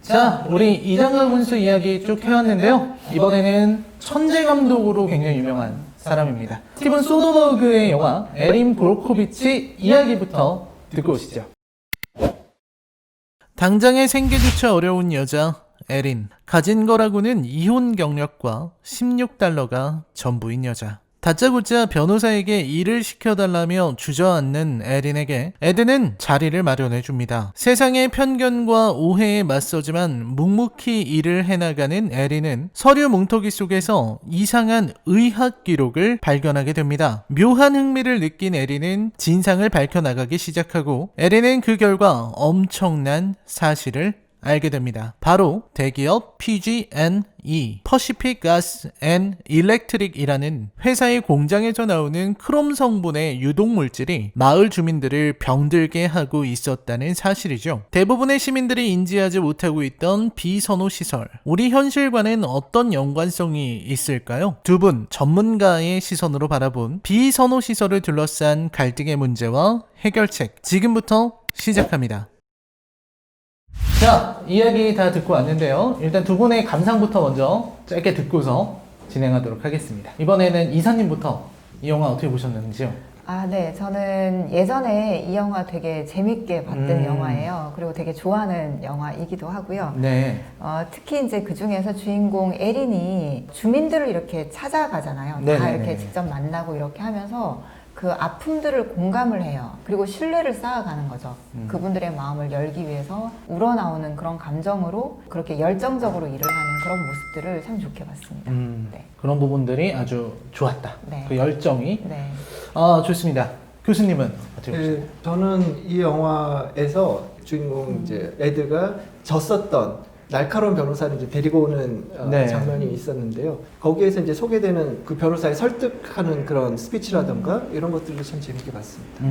자, 우리 이장갑 군수 이야기 쭉 해왔는데요. 이번에는 천재 감독으로 굉장히 유명한 사람입니다. 스티븐 소더버그의 영화 에린 브로코비치 이야기부터 듣고 오시죠. 당장의 생계조차 어려운 여자 에린. 가진 거라고는 이혼 경력과 $16가 전부인 여자. 다짜고짜 변호사에게 일을 시켜달라며 주저앉는 에린에게 에드는 자리를 마련해줍니다. 세상의 편견과 오해에 맞서지만 묵묵히 일을 해나가는 에린은 서류 뭉터기 속에서 이상한 의학 기록을 발견하게 됩니다. 묘한 흥미를 느낀 에린은 진상을 밝혀나가기 시작하고 에린은 그 결과 엄청난 사실을 알게 됩니다. 바로 대기업 PG&E (Pacific Gas and Electric이라는 회사의 공장에서 나오는 크롬 성분의 유독물질이 마을 주민들을 병들게 하고 있었다는 사실이죠. 대부분의 시민들이 인지하지 못하고 있던 비선호시설, 우리 현실과는 어떤 연관성이 있을까요? 두 분 전문가의 시선으로 바라본 비선호시설을 둘러싼 갈등의 문제와 해결책, 지금부터 시작합니다. 자, 이야기 다 듣고 왔는데요. 일단 두 분의 감상부터 먼저 짧게 듣고서 진행하도록 하겠습니다. 이번에는 이사님부터 이 영화 어떻게 보셨는지요? 네. 저는 예전에 이 영화 되게 재밌게 봤던 영화예요. 그리고 되게 좋아하는 영화이기도 하고요. 네. 특히 이제 그 중에서 주인공 에린이 주민들을 이렇게 찾아가잖아요. 다 네네네. 이렇게 직접 만나고 이렇게 하면서 그 아픔들을 공감을 해요. 그리고 신뢰를 쌓아가는 거죠. 그분들의 마음을 열기 위해서 우러나오는 그런 감정으로 그렇게 열정적으로 일을 하는 그런 모습들을 참 좋게 봤습니다. 네. 그런 부분들이 아주 좋았다. 네. 그 열정이. 네. 좋습니다. 교수님은 어떻게 보셨나요? 저는 이 영화에서 주인공 이제 에드가 졌었던 날카로운 변호사를 이제 데리고 오는 네. 장면이 있었는데요. 거기에서 이제 소개되는 그 변호사를 설득하는 그런 스피치라던가 이런 것들도 참 재밌게 봤습니다.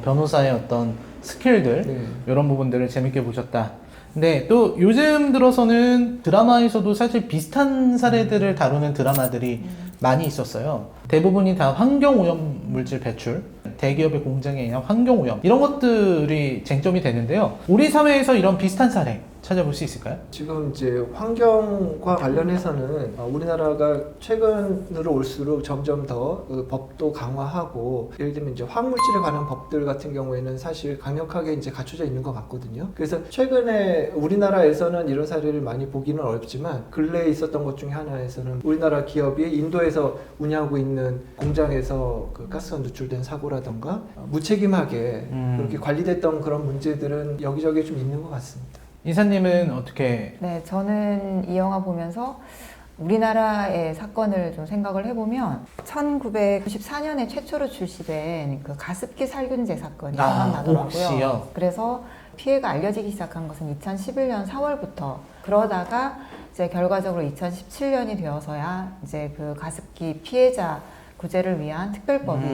변호사의 어떤 스킬들, 네. 이런 부분들을 재밌게 보셨다. 근데 또 요즘 들어서는 드라마에서도 사실 비슷한 사례들을 다루는 드라마들이 많이 있었어요. 대부분이 다 환경오염 물질 배출, 대기업의 공장에 의한 환경오염, 이런 것들이 쟁점이 되는데요. 우리 사회에서 이런 비슷한 사례 찾아볼 수 있을까요? 지금 이제 환경과 관련해서는 우리나라가 최근으로 올수록 점점 더 그 법도 강화하고, 예를 들면 이제 화학물질에 관한 법들 같은 경우에는 사실 강력하게 이제 갖춰져 있는 것 같거든요. 그래서 최근에 우리나라에서는 이런 사례를 많이 보기는 어렵지만 근래에 있었던 것 중에 하나에서는 우리나라 기업이 인도에서 운영하고 있는 공장에서 그 가스가 누출된 사고라던가 무책임하게 그렇게 관리됐던 그런 문제들은 여기저기 좀 있는 것 같습니다. 이사님은 어떻게? 네, 저는 이 영화 보면서 우리나라의 사건을 좀 생각을 해보면 1994년에 최초로 출시된 그 가습기 살균제 사건이 생각나더라고요. 혹시요? 그래서 피해가 알려지기 시작한 것은 2011년 4월부터 그러다가 이제 결과적으로 2017년이 되어서야 이제 그 가습기 피해자 구제를 위한 특별법이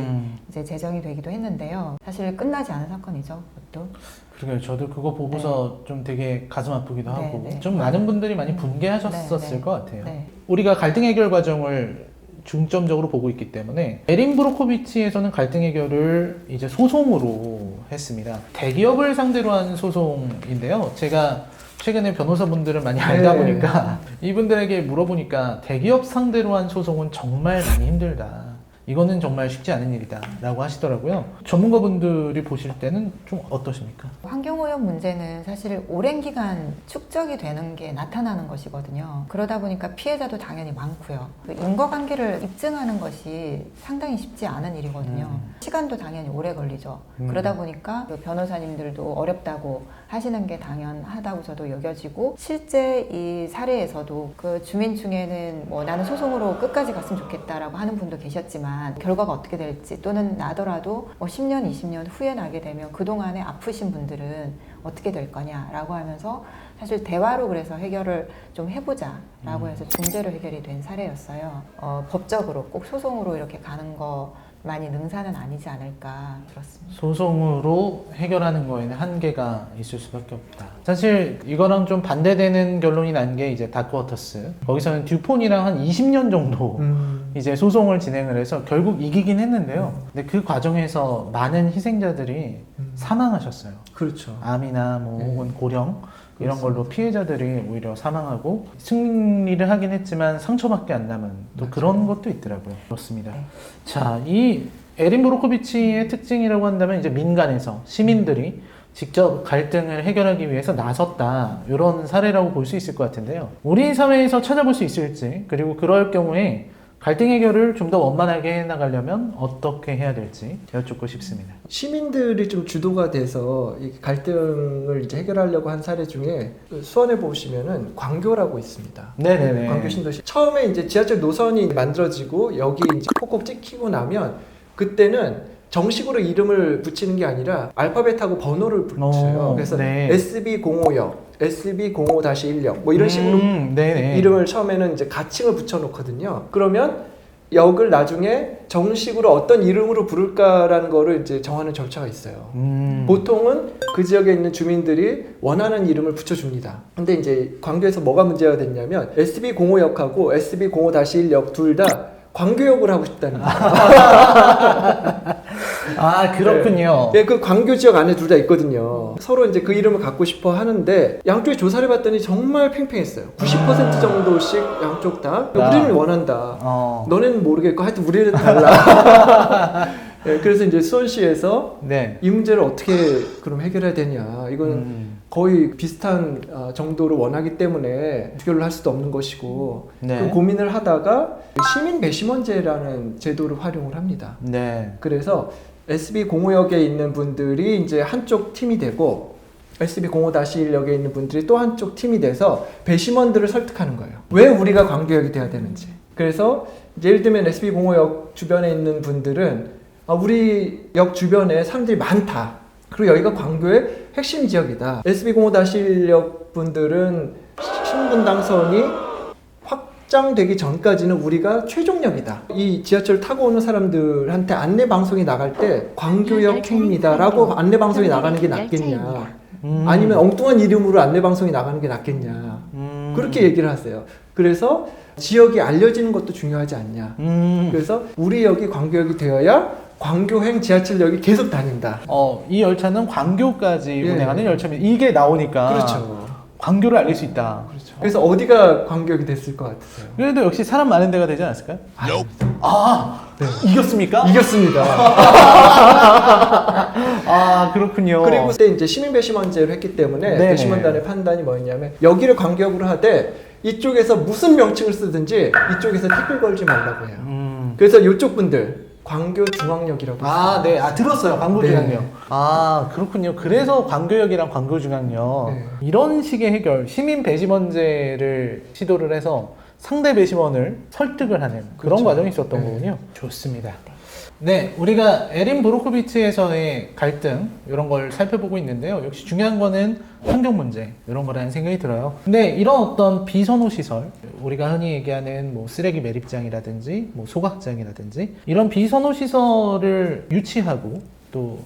이제 제정이 되기도 했는데요. 사실 끝나지 않은 사건이죠, 그것도. 그러게요. 저도 그거 보고서 좀 되게 가슴 아프기도 네, 하고 네. 좀 많은 분들이 많이 분개하셨었을 네, 네. 것 같아요. 네. 우리가 갈등 해결 과정을 중점적으로 보고 있기 때문에 에린 브로코비치에서는 갈등 해결을 이제 소송으로 했습니다. 대기업을 상대로 한 소송인데요. 제가 최근에 변호사분들을 많이 알다 보니까 이분들에게 물어보니까 대기업 상대로 한 소송은 정말 많이 힘들다. 이거는 정말 쉽지 않은 일이다 라고 하시더라고요. 전문가분들이 보실 때는 좀 어떠십니까? 환경오염 문제는 사실 오랜 기간 축적이 되는 게 나타나는 것이거든요. 그러다 보니까 피해자도 당연히 많고요. 그 인과관계를 입증하는 것이 상당히 쉽지 않은 일이거든요. 시간도 당연히 오래 걸리죠. 그러다 보니까 그 변호사님들도 어렵다고 하시는 게 당연하다고 저도 여겨지고, 실제 이 사례에서도 그 주민 중에는 뭐 나는 소송으로 끝까지 갔으면 좋겠다라고 하는 분도 계셨지만 결과가 어떻게 될지, 또는 나더라도 뭐 10년, 20년 후에 나게 되면 그동안에 아프신 분들은 어떻게 될 거냐라고 하면서 사실 대화로 그래서 해결을 좀 해보자라고 해서 중재로 해결이 된 사례였어요. 법적으로 꼭 소송으로 이렇게 가는 거 많이 능사는 아니지 않을까 그렇습니다. 소송으로 해결하는 거에는 한계가 있을 수밖에 없다. 사실 이거랑 좀 반대되는 결론이 난 게 이제 다크워터스. 거기서는 듀폰이랑 한 20년 정도 이제 소송을 진행을 해서 결국 이기긴 했는데요. 근데 그 과정에서 많은 희생자들이 사망하셨어요. 그렇죠. 암이나 뭐 혹은 고령. 이런 걸로 피해자들이 오히려 사망하고 승리를 하긴 했지만 상처밖에 안 남은 또 맞아요. 그런 것도 있더라고요. 그렇습니다. 네. 자, 이 에린 브로코비치의 특징이라고 한다면 이제 민간에서 시민들이 직접 갈등을 해결하기 위해서 나섰다, 이런 사례라고 볼 수 있을 것 같은데요. 우리 사회에서 찾아볼 수 있을지, 그리고 그럴 경우에 갈등 해결을 좀 더 원만하게 해나가려면 어떻게 해야 될지 여쭙고 싶습니다. 시민들이 좀 주도가 돼서 이 갈등을 이제 해결하려고 한 사례 중에 그 수원에 보시면은 광교라고 있습니다. 네네네. 광교 신도시. 처음에 이제 지하철 노선이 만들어지고 여기 이제 콕콕 찍히고 나면 그때는 정식으로 이름을 붙이는 게 아니라 알파벳하고 번호를 붙여요. 그래서 네. SB05역, SB05-1역 뭐 이런 식으로 네네. 이름을 처음에는 이제 가칭을 붙여놓거든요. 그러면 역을 나중에 정식으로 어떤 이름으로 부를까라는 거를 이제 정하는 절차가 있어요. 보통은 그 지역에 있는 주민들이 원하는 이름을 붙여줍니다. 근데 이제 광교에서 뭐가 문제가 됐냐면 SB05역하고 SB05-1역 둘 다 광교역을 하고 싶다는 거예요. 아, 그렇군요. 네, 그 광교 지역 안에 둘 다 있거든요. 서로 이제 그 이름을 갖고 싶어 하는데 양쪽에 조사를 해봤더니 정말 팽팽했어요. 90% 정도씩 양쪽 다 우리는 원한다. 너네는 모르겠고 하여튼 우리는 달라. 네, 그래서 이제 수원시에서 네. 이 문제를 어떻게 그럼 해결해야 되냐. 이건 거의 비슷한 정도로 원하기 때문에 해결을 할 수도 없는 것이고 네. 그 고민을 하다가 시민 배심원제라는 제도를 활용을 합니다. 네. 그래서 SB05역에 있는 분들이 이제 한쪽 팀이 되고 SB05-1역에 있는 분들이 또 한쪽 팀이 돼서 배심원들을 설득하는 거예요. 왜 우리가 광교역이 돼야 되는지. 그래서 이제 예를 들면 SB05역 주변에 있는 분들은 우리 역 주변에 사람들이 많다. 그리고 여기가 광교의 핵심 지역이다. SB05-1역 분들은 신분당선이 확장되기 전까지는 우리가 최종역이다. 이 지하철 타고 오는 사람들한테 안내 방송이 나갈 때 광교역행입니다라고 안내 방송이 나가는 게 낫겠냐? 아니면 엉뚱한 이름으로 안내 방송이 나가는 게 낫겠냐? 그렇게 얘기를 하세요. 그래서 지역이 알려지는 것도 중요하지 않냐? 그래서 우리 역이 광교역이 되어야 광교행 지하철역이 계속 다닌다. 이 열차는 광교까지 예. 운행하는 열차입니다. 이게 나오니까 그렇죠. 광교를 알릴 수 있다. 그렇죠. 그래서 어디가 광교역이 됐을 것 같으세요? 그래도 역시 사람 많은 데가 되지 않았을까요? 네. 이겼습니까? 이겼습니다. 아, 그렇군요. 그리고 그때 이제 시민 배심원제를 했기 때문에 네네. 배심원단의 판단이 뭐였냐면 여기를 광교역으로 하되 이쪽에서 무슨 명칭을 쓰든지 이쪽에서 태클 걸지 말라고 해요. 그래서 이쪽 분들 광교중앙역이라고 아, 네. 들었어요. 광교중앙역. 네. 아, 그렇군요. 그래서 광교역이랑 광교중앙역. 네. 이런 식의 해결, 시민 배심원제를 시도를 해서 상대 배심원을 설득을 하는 그런 그렇죠. 과정이 있었던 네. 거군요. 좋습니다. 네, 우리가 에린 브로코비치에서의 갈등 이런 걸 살펴보고 있는데요. 역시 중요한 거는 환경 문제 이런 거라는 생각이 들어요. 근데 이런 어떤 비선호 시설, 우리가 흔히 얘기하는 뭐 쓰레기 매립장이라든지 뭐 소각장이라든지 이런 비선호 시설을 유치하고 또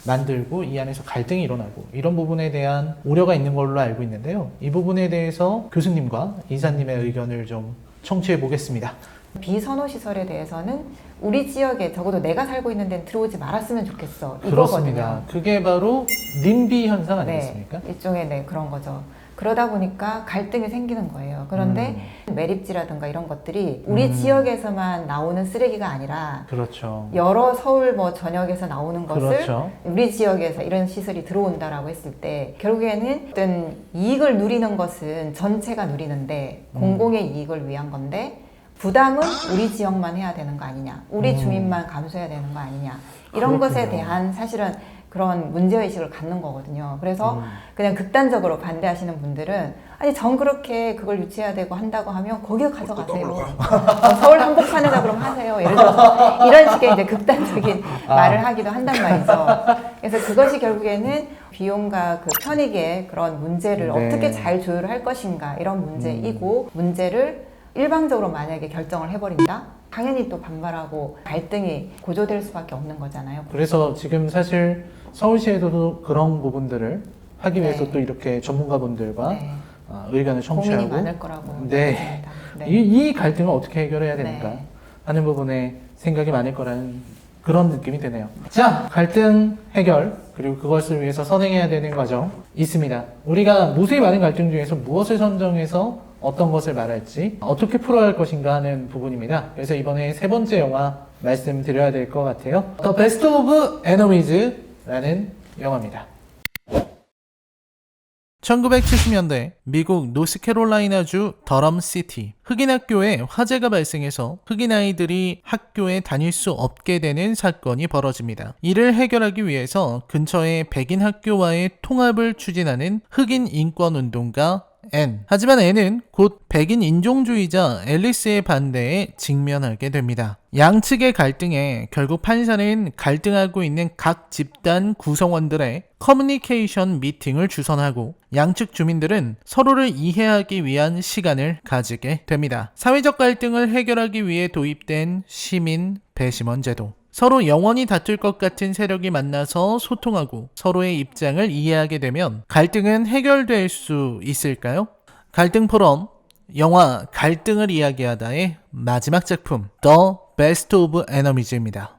만들고 이 안에서 갈등이 일어나고 이런 부분에 대한 우려가 있는 걸로 알고 있는데요. 이 부분에 대해서 교수님과 이사님의 의견을 좀 청취해 보겠습니다. 비선호 시설에 대해서는 우리 지역에 적어도 내가 살고 있는 데는 들어오지 말았으면 좋겠어. 그렇습니다. 이거거든요. 그게 바로 님비 현상 아니겠습니까? 네, 일종의 그런 거죠. 그러다 보니까 갈등이 생기는 거예요. 그런데 매립지라든가 이런 것들이 우리 지역에서만 나오는 쓰레기가 아니라 그렇죠. 여러 서울 뭐 전역에서 나오는 것을 그렇죠. 우리 지역에서 이런 시설이 들어온다라고 했을 때 결국에는 어떤 이익을 누리는 것은 전체가 누리는데 공공의 이익을 위한 건데 부담은 우리 지역만 해야 되는 거 아니냐, 우리 주민만 감수해야 되는 거 아니냐, 이런 그렇군요. 것에 대한 사실은 그런 문제의식을 갖는 거거든요. 그래서 그냥 극단적으로 반대하시는 분들은 아니 전 그렇게 그걸 유치해야 되고 한다고 하면 거기에 가져가세요. 서울 한복판에다 그럼 하세요. 예를 들어서 이런 식의 이제 극단적인 말을 하기도 한단 말이죠. 그래서 그것이 결국에는 비용과 그 편익의 그런 문제를 네. 어떻게 잘 조율할 것인가 이런 문제이고 문제를 일방적으로 만약에 결정을 해버린다? 당연히 또 반발하고 갈등이 고조될 수밖에 없는 거잖아요. 그래서 지금 사실 서울시에서도 그런 부분들을 하기 위해서 네. 또 이렇게 전문가분들과 네. 의견을 청취하고 고민이 많을 거라고 네. 생각합니다. 네. 이 갈등을 어떻게 해결해야 되는가 네. 하는 부분에 생각이 많을 거라는 그런 느낌이 드네요. 자, 갈등 해결 그리고 그것을 위해서 선행해야 되는 과정 있습니다. 우리가 무수히 많은 갈등 중에서 무엇을 선정해서 어떤 것을 말할지 어떻게 풀어야 할 것인가 하는 부분입니다. 그래서 이번에 세 번째 영화 말씀드려야 될 것 같아요. The Best of Enomies라는 영화입니다. 1970년대 미국 노스캐롤라이나주 더럼시티 흑인 학교에 화재가 발생해서 흑인 아이들이 학교에 다닐 수 없게 되는 사건이 벌어집니다. 이를 해결하기 위해서 근처의 백인 학교와의 통합을 추진하는 흑인 인권운동가 앤. 하지만 앤은 곧 백인 인종주의자 앨리스의 반대에 직면하게 됩니다. 양측의 갈등에 결국 판사는 갈등하고 있는 각 집단 구성원들의 커뮤니케이션 미팅을 주선하고 양측 주민들은 서로를 이해하기 위한 시간을 가지게 됩니다. 사회적 갈등을 해결하기 위해 도입된 시민 배심원 제도. 서로 영원히 다툴 것 같은 세력이 만나서 소통하고 서로의 입장을 이해하게 되면 갈등은 해결될 수 있을까요? 갈등 포럼, 영화 갈등을 이야기하다의 마지막 작품 The Best of Enemies입니다.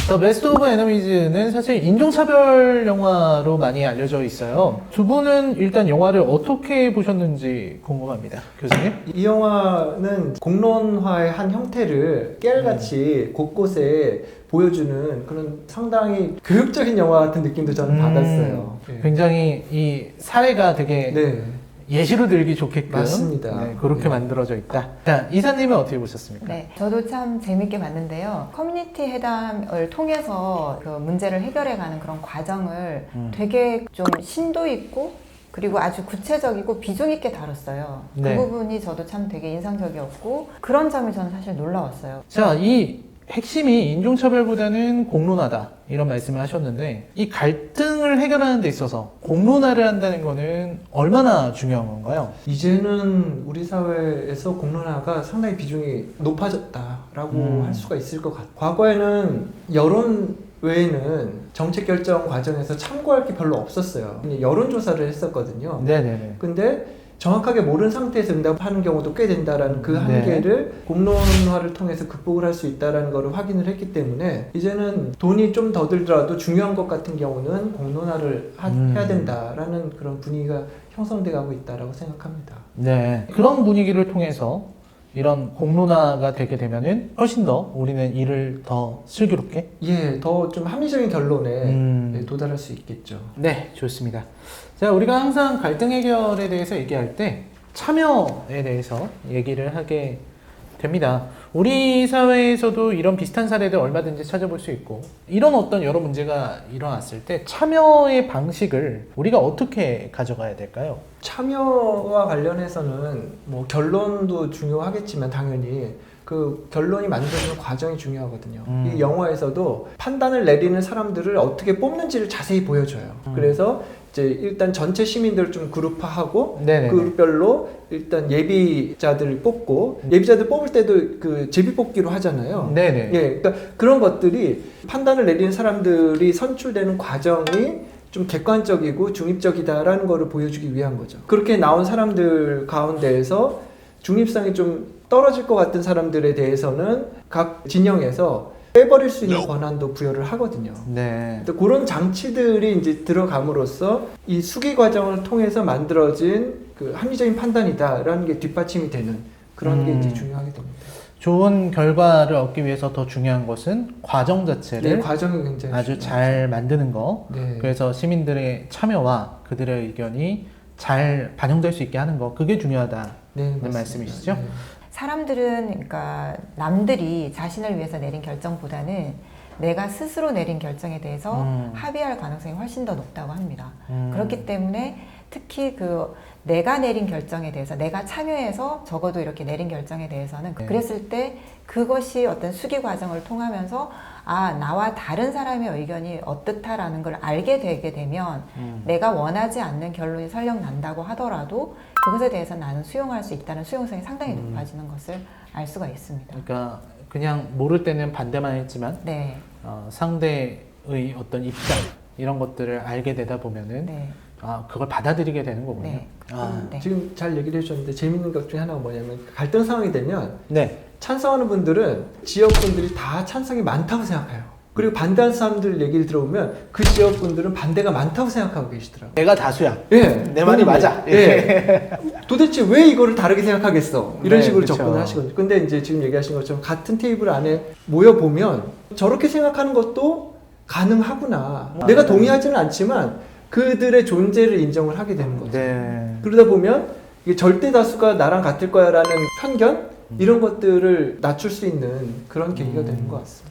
The Best of Enemies는 사실 인종차별 영화로 많이 알려져 있어요. 두 분은 일단 영화를 어떻게 보셨는지 궁금합니다. 교수님? 이 영화는 공론화의 한 형태를 깨알같이 곳곳에 보여주는 그런 상당히 교육적인 영화 같은 느낌도 저는 받았어요. 굉장히 이 사회가 되게 네. 예시로 들기 좋게끔 맞습니다. 네, 그렇게 네. 만들어져 있다. 자, 이사님은 어떻게 보셨습니까? 네, 저도 참 재밌게 봤는데요. 커뮤니티 회담을 통해서 그 문제를 해결해가는 그런 과정을 되게 좀 심도 있고 그리고 아주 구체적이고 비중 있게 다뤘어요. 네. 그 부분이 저도 참 되게 인상적이었고 그런 점이 저는 사실 놀라웠어요. 자, 이 핵심이 인종차별보다는 공론화다 이런 말씀을 하셨는데 이 갈등을 해결하는 데 있어서 공론화를 한다는 거는 얼마나 중요한 건가요? 이제는 우리 사회에서 공론화가 상당히 비중이 높아졌다라고 할 수가 있을 것 같아요. 과거에는 여론 외에는 정책 결정 과정에서 참고할 게 별로 없었어요. 그냥 여론조사를 했었거든요. 네네네. 근데 정확하게 모르는 상태에서 응답하는 경우도 꽤 된다라는 그 네. 한계를 공론화를 통해서 극복을 할 수 있다라는 것을 확인을 했기 때문에 이제는 돈이 좀 더 들더라도 중요한 것 같은 경우는 공론화를 해야 된다라는 그런 분위기가 형성돼 가고 있다라고 생각합니다. 네. 그런 분위기를 통해서 이런 공론화가 되게 되면은 훨씬 더 우리는 일을 더 슬기롭게 예, 더 좀 합리적인 결론에 음. 도달할 수 있겠죠. 네, 좋습니다. 자, 우리가 항상 갈등 해결에 대해서 얘기할 때 참여에 대해서 얘기를 하게 됩니다. 우리 사회에서도 이런 비슷한 사례들 얼마든지 찾아볼 수 있고 이런 어떤 여러 문제가 일어났을 때 참여의 방식을 우리가 어떻게 가져가야 될까요? 참여와 관련해서는 뭐 결론도 중요하겠지만 당연히 그 결론이 만들어지는 과정이 중요하거든요. 이 영화에서도 판단을 내리는 사람들을 어떻게 뽑는지를 자세히 보여줘요. 그래서 이제 일단 전체 시민들을 좀 그룹화하고 네네네. 그룹별로 일단 예비자들을 뽑고 예비자들 뽑을 때도 그 제비 뽑기로 하잖아요. 네네. 예, 그러니까 그런 것들이 판단을 내리는 사람들이 선출되는 과정이 좀 객관적이고 중립적이다라는 거를 보여주기 위한 거죠. 그렇게 나온 사람들 가운데에서 중립성이 좀 떨어질 것 같은 사람들에 대해서는 각 진영에서 빼버릴 수 있는 권한도 부여를 하거든요. 네. 또 그런 장치들이 이제 들어감으로써 이 수기 과정을 통해서 만들어진 그 합리적인 판단이다라는 게 뒷받침이 되는 그런 게 이제 중요하게 됩니다. 좋은 결과를 얻기 위해서 더 중요한 것은 과정 자체를 네, 과정이 굉장히 아주 중요하죠. 잘 만드는 거. 네. 그래서 시민들의 참여와 그들의 의견이 잘 반영될 수 있게 하는 거. 그게 중요하다는 네, 맞습니다. 말씀이시죠? 네. 사람들은 그러니까 남들이 자신을 위해서 내린 결정보다는 내가 스스로 내린 결정에 대해서 합의할 가능성이 훨씬 더 높다고 합니다. 그렇기 때문에 특히 그 내가 내린 결정에 대해서 내가 참여해서 적어도 이렇게 내린 결정에 대해서는 네. 그랬을 때 그것이 어떤 수기 과정을 통하면서 아 나와 다른 사람의 의견이 어떻다라는 걸 알게 되게 되면 내가 원하지 않는 결론이 설령 난다고 하더라도 그것에 대해서 나는 수용할 수 있다는 수용성이 상당히 높아지는 것을 알 수가 있습니다. 그러니까 그냥 모를 때는 반대만 했지만 네, 상대의 어떤 입장 이런 것들을 알게 되다 보면은 네. 그걸 받아들이게 되는 거군요. 네. 네. 지금 잘 얘기를 해주셨는데 재밌는 것 중에 하나가 뭐냐면 갈등 상황이 되면 네. 찬성하는 분들은 지역분들이 다 찬성이 많다고 생각해요. 그리고 반대하는 사람들 얘기를 들어보면 그 지역분들은 반대가 많다고 생각하고 계시더라고요. 내가 다수야. 예, 내 말이 맞아. 예. 도대체 왜 이거를 다르게 생각하겠어? 이런 네, 식으로 그쵸. 접근을 하시거든요. 근데 이제 지금 얘기하신 것처럼 같은 테이블 안에 모여보면 저렇게 생각하는 것도 가능하구나. 내가 동의하지는 않지만 그들의 존재를 인정을 하게 되는 거죠. 네. 그러다 보면 이게 절대 다수가 나랑 같을 거야라는 편견? 이런 것들을 낮출 수 있는 그런 계기가 되는 것 같습니다.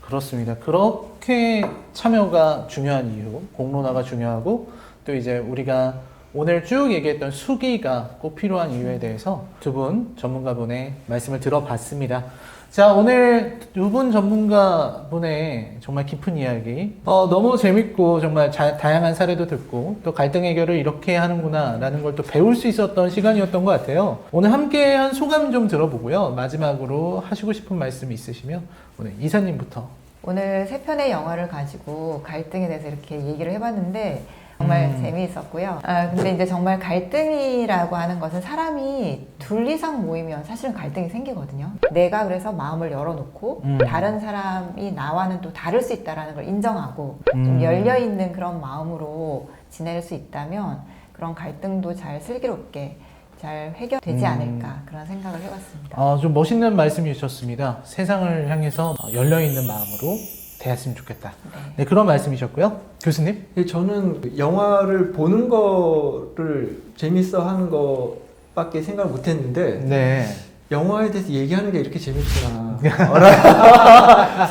그렇습니다. 그렇게 참여가 중요한 이유, 공론화가 중요하고 또 이제 우리가 오늘 쭉 얘기했던 수기가 꼭 필요한 이유에 대해서 두 분 전문가분의 말씀을 들어봤습니다. 자, 오늘 두 분 전문가분의 정말 깊은 이야기 너무 재밌고 정말 다양한 사례도 듣고 또 갈등 해결을 이렇게 하는구나 라는 걸 또 배울 수 있었던 시간이었던 것 같아요. 오늘 함께한 소감 좀 들어보고요. 마지막으로 하시고 싶은 말씀 있으시면 오늘 이사님부터. 오늘 세 편의 영화를 가지고 갈등에 대해서 이렇게 얘기를 해봤는데 정말 재미있었고요. 근데 이제 정말 갈등이라고 하는 것은 사람이 둘 이상 모이면 사실은 갈등이 생기거든요. 내가 그래서 마음을 열어놓고 다른 사람이 나와는 또 다를 수 있다는 걸 인정하고 좀 열려있는 그런 마음으로 지낼 수 있다면 그런 갈등도 잘 슬기롭게 잘 해결되지 않을까 그런 생각을 해봤습니다. 좀 멋있는 말씀이 주셨습니다. 세상을 향해서 열려있는 마음으로 대했으면 좋겠다. 네, 그런 말씀이셨고요. 교수님? 저는 영화를 보는 거를 재밌어 하는 것밖에 생각을 못 했는데 네. 영화에 대해서 얘기하는 게 이렇게 재밌구나.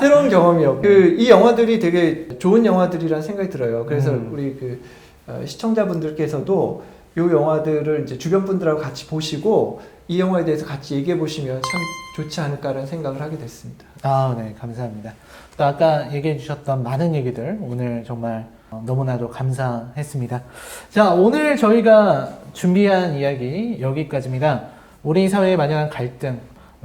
새로운 경험이요. 이 영화들이 되게 좋은 영화들이라는 생각이 들어요. 그래서 우리 시청자분들께서도 이 영화들을 이제 주변 분들하고 같이 보시고 이 영화에 대해서 같이 얘기해 보시면 참 좋지 않을까라는 생각을 하게 됐습니다. 네, 감사합니다. 또 아까 얘기해 주셨던 많은 얘기들 오늘 정말 너무나도 감사했습니다. 자, 오늘 저희가 준비한 이야기 여기까지입니다. 우리 사회에 만연한 갈등,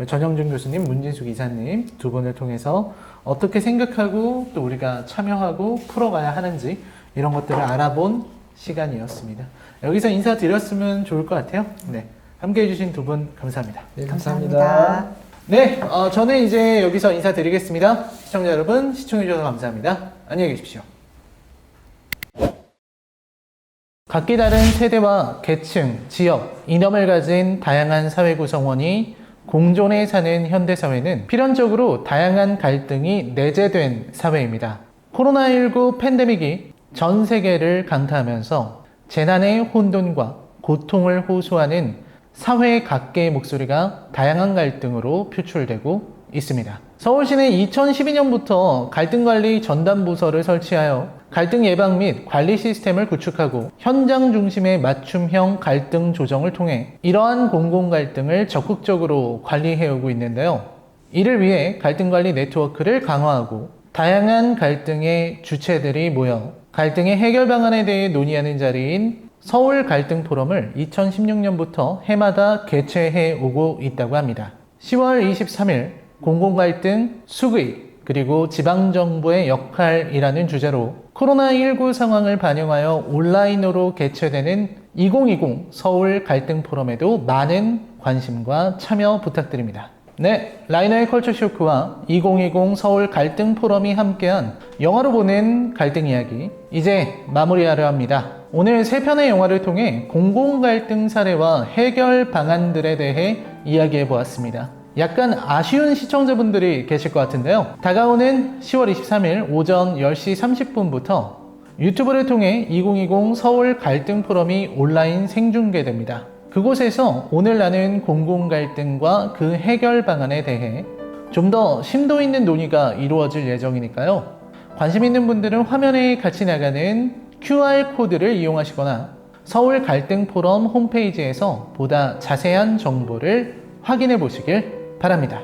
전영준 교수님, 문진숙 이사님 두 분을 통해서 어떻게 생각하고 또 우리가 참여하고 풀어가야 하는지 이런 것들을 알아본 시간이었습니다. 여기서 인사드렸으면 좋을 것 같아요. 네, 함께해 주신 두 분 감사합니다. 네, 감사합니다. 네, 저는 이제 여기서 인사드리겠습니다. 시청자 여러분, 시청해주셔서 감사합니다. 안녕히 계십시오. 각기 다른 세대와 계층, 지역, 이념을 가진 다양한 사회 구성원이 공존해 사는 현대사회는 필연적으로 다양한 갈등이 내재된 사회입니다. 코로나19 팬데믹이 전 세계를 강타하면서 재난의 혼돈과 고통을 호소하는 사회 각계의 목소리가 다양한 갈등으로 표출되고 있습니다. 서울시는 2012년부터 갈등관리 전담부서를 설치하여 갈등 예방 및 관리 시스템을 구축하고 현장 중심의 맞춤형 갈등 조정을 통해 이러한 공공 갈등을 적극적으로 관리해오고 있는데요. 이를 위해 갈등관리 네트워크를 강화하고 다양한 갈등의 주체들이 모여 갈등의 해결 방안에 대해 논의하는 자리인 서울 갈등 포럼을 2016년부터 해마다 개최해 오고 있다고 합니다. 10월 23일 공공갈등 수의 그리고 지방정부의 역할이라는 주제로 코로나19 상황을 반영하여 온라인으로 개최되는 2020 서울 갈등 포럼에도 많은 관심과 참여 부탁드립니다. 네, 라이너의 컬처 쇼크와 2020 서울 갈등 포럼이 함께한 영화로 보는 갈등 이야기 이제 마무리하려 합니다. 오늘 3편의 영화를 통해 공공 갈등 사례와 해결 방안들에 대해 이야기해 보았습니다. 약간 아쉬운 시청자분들이 계실 것 같은데요. 다가오는 10월 23일 오전 10시 30분부터 유튜브를 통해 2020 서울 갈등 포럼이 온라인 생중계됩니다. 그곳에서 오늘 나눈 공공 갈등과 그 해결 방안에 대해 좀 더 심도 있는 논의가 이루어질 예정이니까요. 관심 있는 분들은 화면에 같이 나가는 QR코드를 이용하시거나 서울 갈등 포럼 홈페이지에서 보다 자세한 정보를 확인해 보시길 바랍니다.